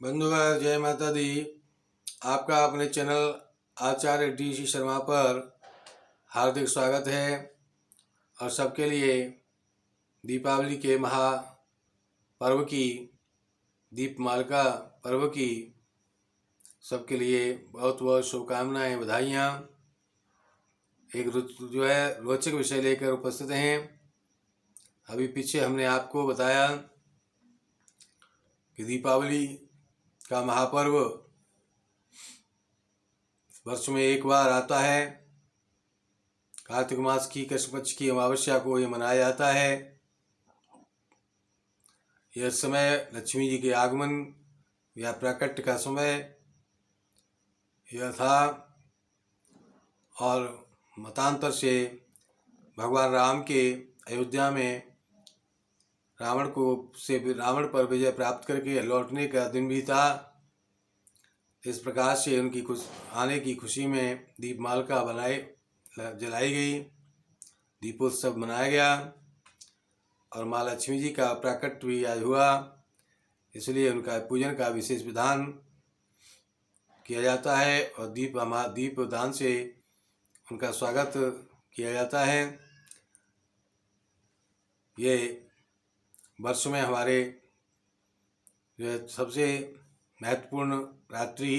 बंधुगण जय माता दी। आपका अपने चैनल आचार्य डी शर्मा पर हार्दिक स्वागत है और सबके लिए दीपावली के महापर्व की दीपमालिका पर्व की सबके लिए बहुत बहुत शुभकामनाएं, बधाइयाँ। एक जो है रोचक विषय लेकर उपस्थित हैं। अभी पीछे हमने आपको बताया कि दीपावली का महापर्व वर्ष में एक बार आता है। कार्तिक मास की कृष्ण पक्ष की अमावस्या को ये मनाया जाता है। यह समय लक्ष्मी जी के आगमन या प्राकट्य का समय यह था और मतांतर से भगवान राम के अयोध्या में रावण पर विजय प्राप्त करके लौटने का दिन भी था। इस प्रकार से उनकी आने की खुशी में दीपमालिका जलाई गई, दीपोत्सव मनाया गया और माँ लक्ष्मी जी का प्राकट्य भी आज हुआ। इसलिए उनका पूजन का विशेष विधान किया जाता है और दीपदान से उनका स्वागत किया जाता है। ये वर्ष में हमारे जो सबसे महत्वपूर्ण रात्रि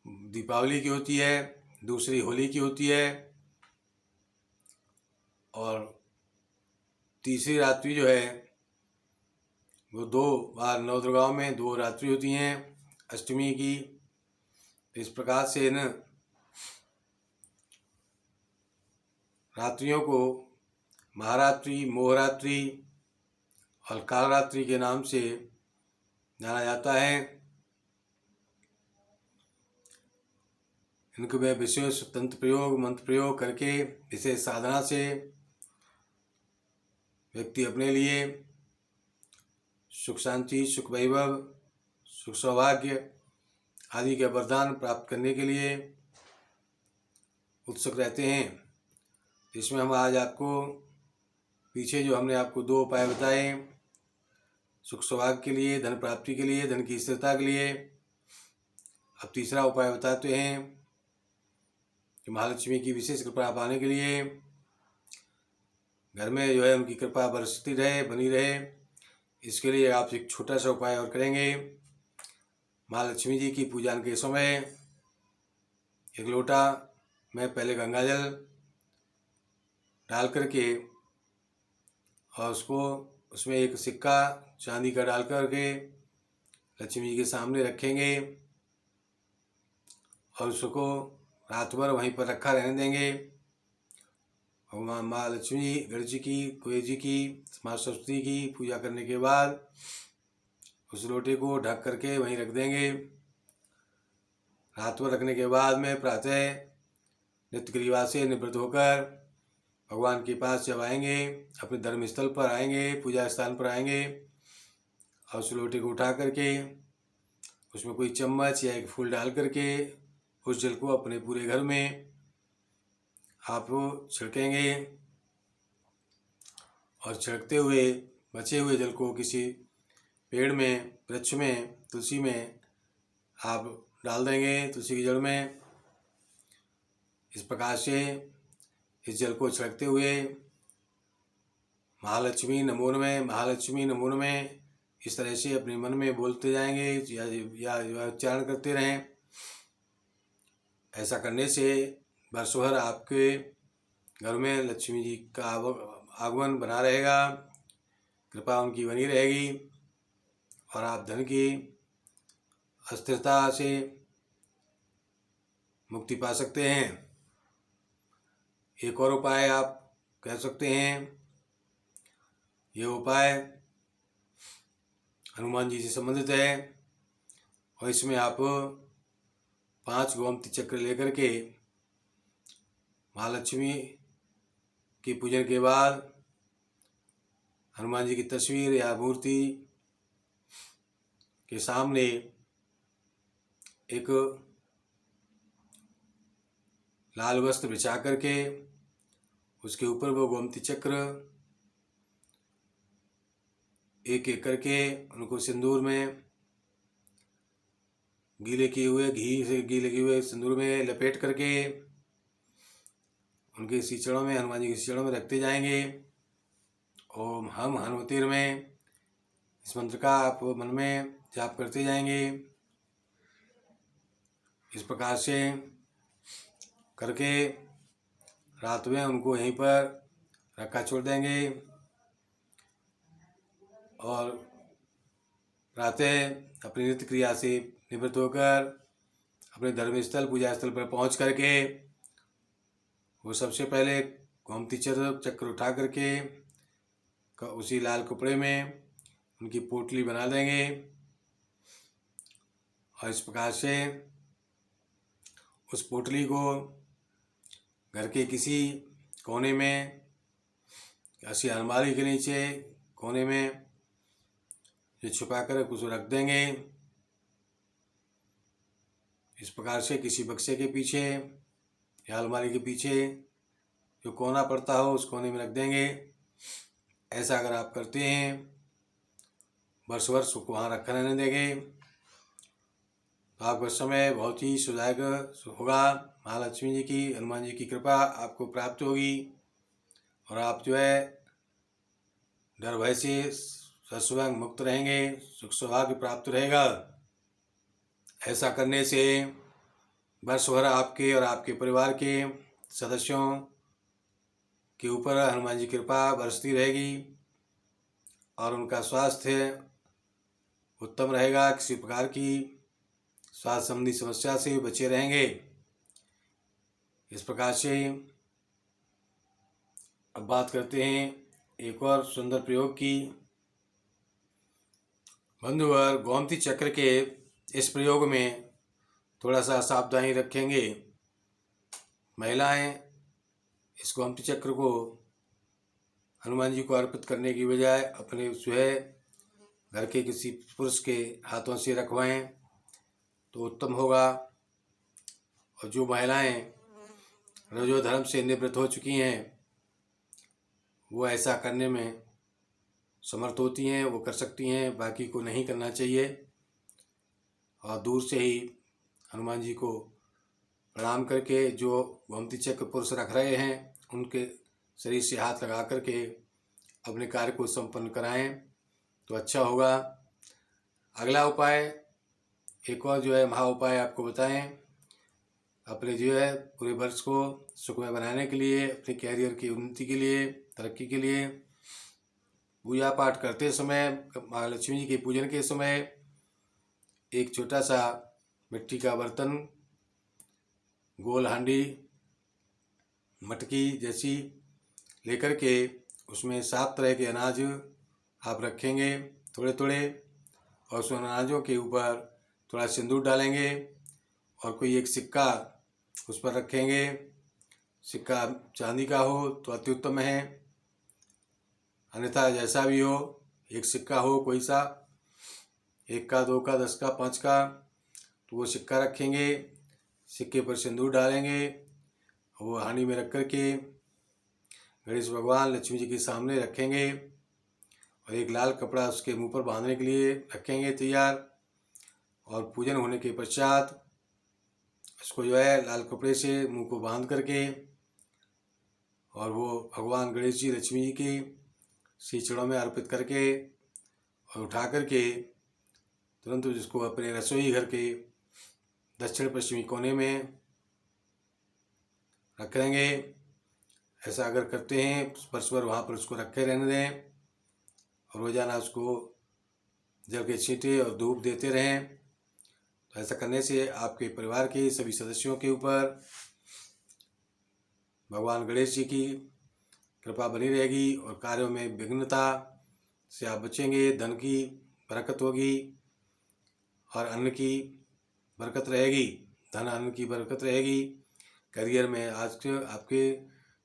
दीपावली की होती है, दूसरी होली की होती है और तीसरी रात्रि जो है वो दो बार नवदुर्गाओं में दो रात्रि होती हैं, अष्टमी की। इस प्रकार से इन रात्रियों को महारात्रि, मोहरात्रि और कालरात्रि के नाम से जाना जाता है। इनको में विशेष तंत्र प्रयोग, मंत्र प्रयोग करके विशेष साधना से व्यक्ति अपने लिए सुख शांति, सुख वैभव, सुख सौभाग्य आदि के वरदान प्राप्त करने के लिए उत्सुक रहते हैं। इसमें हम आज आपको पीछे जो हमने आपको दो उपाय बताए, सुख सौभाग्य के लिए, धन प्राप्ति के लिए, धन की स्थिरता के लिए, अब तीसरा उपाय बताते हैं कि महालक्ष्मी की विशेष कृपा पाने के लिए घर में जो है उनकी कृपा बरसती रहे, बनी रहे। इसके लिए आप एक छोटा सा उपाय और करेंगे। माँ लक्ष्मी जी की पूजन के समय एक लोटा में पहले गंगा जल डाल करके और उसमें एक सिक्का चांदी का डाल करके लक्ष्मी जी के सामने रखेंगे और उसको रात भर वहीं पर रखा रहने देंगे। और माँ लक्ष्मी, गणेश जी की, कुबेर जी की, माँ सरस्वती की पूजा करने के बाद उस लोटे को ढक करके वहीं रख देंगे। रात भर रखने के बाद में प्रातः नित्य क्रिया से निवृत्त होकर भगवान के पास जब आएंगे, अपने धर्म स्थल पर आएंगे, पूजा स्थान पर आएंगे और उस लोटे को उठा करके उसमें कोई चम्मच या एक फूल डाल करके उस जल को अपने पूरे घर में आप छिड़केंगे और छिड़कते हुए बचे हुए जल को किसी पेड़ में, वृक्ष में, तुलसी में आप डाल देंगे, तुलसी की जड़ में। इस प्रकार से इस जल को छिड़कते हुए महालक्ष्मी नमो नमः, महालक्ष्मी नमो नमः इस तरह से अपने मन में बोलते जाएंगे या उच्चारण करते रहें। ऐसा करने से वर्ष भर आपके घर में लक्ष्मी जी का आगमन बना रहेगा, कृपा उनकी बनी रहेगी और आप धन की अस्थिरता से मुक्ति पा सकते हैं। एक और उपाय आप कह सकते हैं। ये उपाय हनुमान जी से संबंधित है और इसमें आप 5 गोमती चक्र लेकर के महालक्ष्मी के पूजन के बाद हनुमान जी की तस्वीर या मूर्ति के सामने एक लाल वस्त्र बिछा करके उसके ऊपर वो गोमती चक्र एक एक करके उनको सिंदूर में गीले किए हुए, घी से गीले किए हुए सिंदूर में लपेट करके उनके सीचड़ों में, हनुमान जी के सीचड़ों में रखते जाएंगे। ओम हम हनुमतिर में इस मंत्र का आप मन में जाप करते जाएंगे। इस प्रकार से करके रात में उनको यहीं पर रखा छोड़ देंगे और प्रातः अपनी नित्य क्रिया से निवृत्त होकर अपने धर्मस्थल पूजा स्थल पर पहुंच करके वो सबसे पहले गोमती चक्र उठा करके उसी लाल कपड़े में उनकी पोटली बना देंगे और इस प्रकार से उस पोटली को घर के किसी कोने में, किसी अलमारी के नीचे कोने में ये छुपा कर उसको रख देंगे। इस प्रकार से किसी बक्से के पीछे या अलमारी के पीछे जो कोना पड़ता हो उस कोने में रख देंगे। ऐसा अगर आप करते हैं, वर्ष वर्ष को वहाँ रखा रहने देंगे, तो आपका समय बहुत ही सुदायक होगा। महालक्ष्मी जी की, हनुमान जी की कृपा आपको प्राप्त होगी और आप जो है डर भय से सस्वंग मुक्त रहेंगे, सुख सौभाग्य प्राप्त रहेगा। ऐसा करने से वर्ष भर आपके और आपके परिवार के सदस्यों के ऊपर हनुमान जी की कृपा बरसती रहेगी और उनका स्वास्थ्य उत्तम रहेगा। किसी प्रकार की स्वास्थ्य संबंधी समस्या से बचे रहेंगे। इस प्रकार से अब बात करते हैं एक और सुंदर प्रयोग की। बंधुवर, गोमती चक्र के इस प्रयोग में थोड़ा सा सावधानी रखेंगे। महिलाएं इस गोमती चक्र को हनुमान जी को अर्पित करने की बजाय अपने स्वयं घर के किसी पुरुष के हाथों से रखवाएं तो उत्तम होगा। और जो महिलाएं रजोधर्म से निवृत्त हो चुकी हैं वो ऐसा करने में समर्थ होती हैं, वो कर सकती हैं, बाकी को नहीं करना चाहिए। और दूर से ही हनुमान जी को प्रणाम करके जो गोमती चक्र पुरुष रख रहे हैं उनके शरीर से हाथ लगा करके अपने कार्य को संपन्न कराएं तो अच्छा होगा। अगला उपाय एक और जो है महा उपाय आपको बताएं। अपने जो है पूरे वर्ष को सुखमय बनाने के लिए, अपने कैरियर की उन्नति के लिए, तरक्की के लिए पूजा पाठ करते समय, महालक्ष्मी जी के पूजन के समय एक छोटा सा मिट्टी का बर्तन, गोल हांडी, मटकी जैसी लेकर के उसमें 7 तरह के अनाज आप रखेंगे थोड़े थोड़े और उस अनाजों के ऊपर थोड़ा सिंदूर डालेंगे और कोई एक सिक्का उस पर रखेंगे। सिक्का चांदी का हो तो अति उत्तम है, अन्यथा जैसा भी हो, एक सिक्का हो कोई सा, 1 का, 2 का, 10 का, 5 का, तो वो सिक्का रखेंगे। सिक्के पर सिंदूर डालेंगे और वो हांडी में रख कर के गणेश भगवान, लक्ष्मी जी के सामने रखेंगे और एक लाल कपड़ा उसके मुंह पर बांधने के लिए रखेंगे तैयार। और पूजन होने के पश्चात उसको जो है लाल कपड़े से मुंह को बांध करके और वो भगवान गणेश जी, लक्ष्मी जी की सीचड़ों में अर्पित करके और उठा करके तुरंत जिसको अपने रसोई घर के दक्षिण पश्चिमी कोने में रख देंगे। ऐसा अगर करते हैं वर्ष भर वहाँ पर उसको रखे रहने दें और रोजाना उसको जल के छींटे और धूप देते रहें। तो ऐसा करने से आपके परिवार के सभी सदस्यों के ऊपर भगवान गणेश जी की कृपा बनी रहेगी और कार्यों में विघ्नता से आप बचेंगे। धन की बरकत होगी और अन्न की बरकत रहेगी, धन अन्न की बरकत रहेगी। करियर में आज के आपके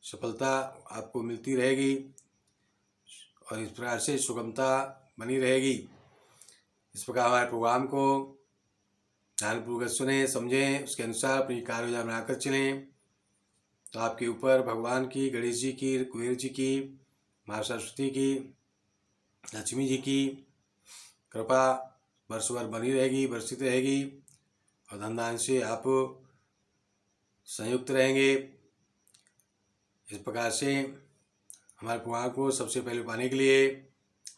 सफलता आपको मिलती रहेगी और इस प्रकार से सुगमता बनी रहेगी। इस प्रकार हमारे प्रोग्राम को ध्यानपूर्वक सुने, समझें, उसके अनुसार अपनी कार्य योजना बनाकर चलें तो आपके ऊपर भगवान की, गणेश जी की, कुबेर जी की, माँ सरस्वती की लक्ष्मी जी की कृपा वर्ष भर बनी रहेगी, वर्षित रहेगी और धन धान्य से आप संयुक्त रहेंगे। इस प्रकार से हमारे प्रोग्राम को सबसे पहले पाने के लिए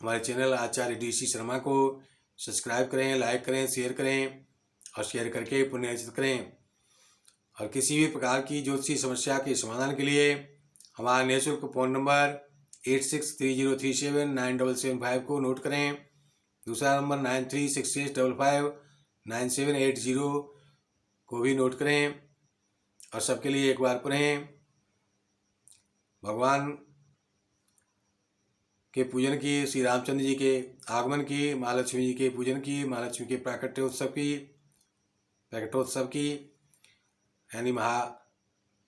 हमारे चैनल आचार्य DC शर्मा को सब्सक्राइब करें, लाइक करें, शेयर करें और शेयर करके पुण्य अर्जित करें। और किसी भी प्रकार की ज्योतिषी समस्या के समाधान के लिए हमारा निःशुल्क फ़ोन नंबर 8630379775 को नोट करें। दूसरा नंबर 9366559780 को भी नोट करें। और सबके लिए एक बार पढ़ें। भगवान के पूजन की, श्री रामचंद्र जी के आगमन की, महालक्ष्मी जी के पूजन की, महालक्ष्मी के प्राकट्योत्सव की यानी महा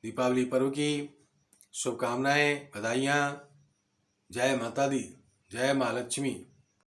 दीपावली पर्व की शुभकामनाएं, बधाइयाँ। जय माता दी, जय महालक्ष्मी।